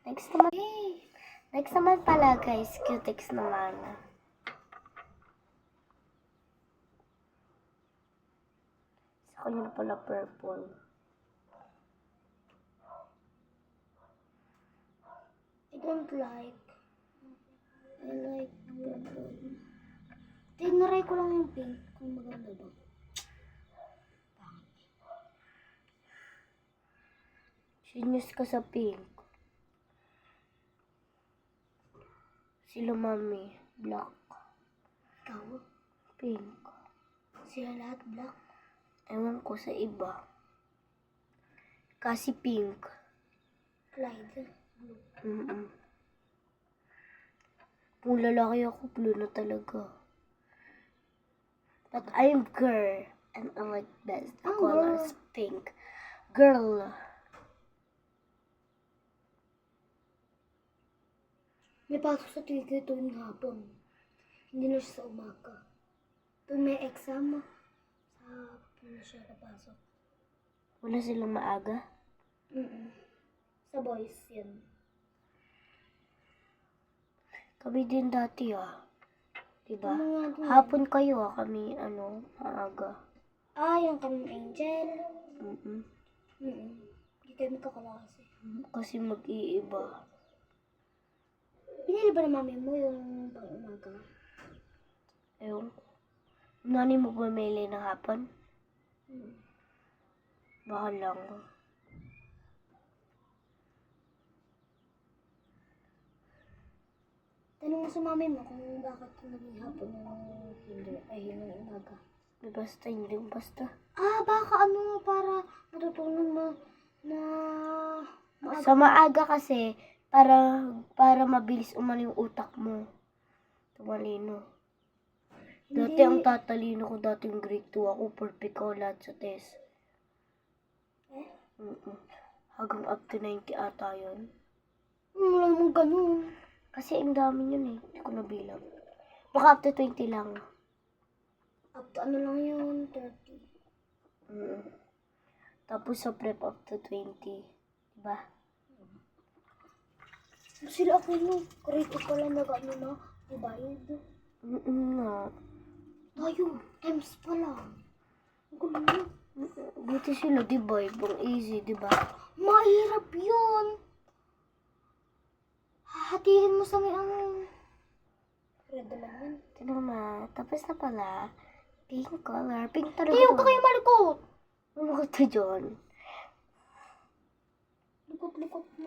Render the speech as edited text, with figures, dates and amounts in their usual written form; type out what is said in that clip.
Next naman. Next naman pala guys, cutex naman. Sa kanya pala purple. I don't like. I like purple. Tinaray ko lang yung pink kung maganda ba. Genius ka sa pink. Sila mami, black. Ikaw? Pink. Sila lahat black. Ewan ko sa iba. Kasi pink. Clyde. Blue. Kung lalaki ako, blue na talaga. But I'm girl. And I like best. The Ang color girl. is pink. Girl. May pasok sa Twitter tuwing hapon. Hindi na siya sa umaga. Tuwing may exam, sa hapon na siya napasok. Wala silang maaga. Sa boys, yan. Kami din dati Diba? Ano nga din? Hapon kayo kami maaga. Yung kaming angel. Hindi tayo magkakalasi. Kasi mag-iiba. Pinili ba na mami mo yung pang-umaga? Ewan ko. Nani mo pumili ng hapon? Baka lang. Tanong mo sa mami mo kung bakit naging hapon yung hindi, yung umaga. Basta hindi. Basta. Baka para matutunan mo na maaga. Sa maaga kasi, para mabilis umano yung utak mo. Tumalino. Dati ang tatalino ko, dati yung grade 2 ako, perfect ako lahat sa test. Hanggang up to 90 ata yun. Wala mong ganun. Kasi ang dami yun hindi ko nabilang. Baka up to 20 lang. Up to lang yun, 30. Tapos sa prep up to 20. Diba? Sila ako karito pala na, ibayad. Nga. Tayo, times pa lang. Ang gulo. Buti sila, diba? Ibang easy, diba? Mahirap yun. Hahatiin mo sa may red lang yun. Tignan mo, tapos na pala. Pink color. Pink talaga Huwag ka kayo malikot. Ano ko to dyan? Likot-likot mo.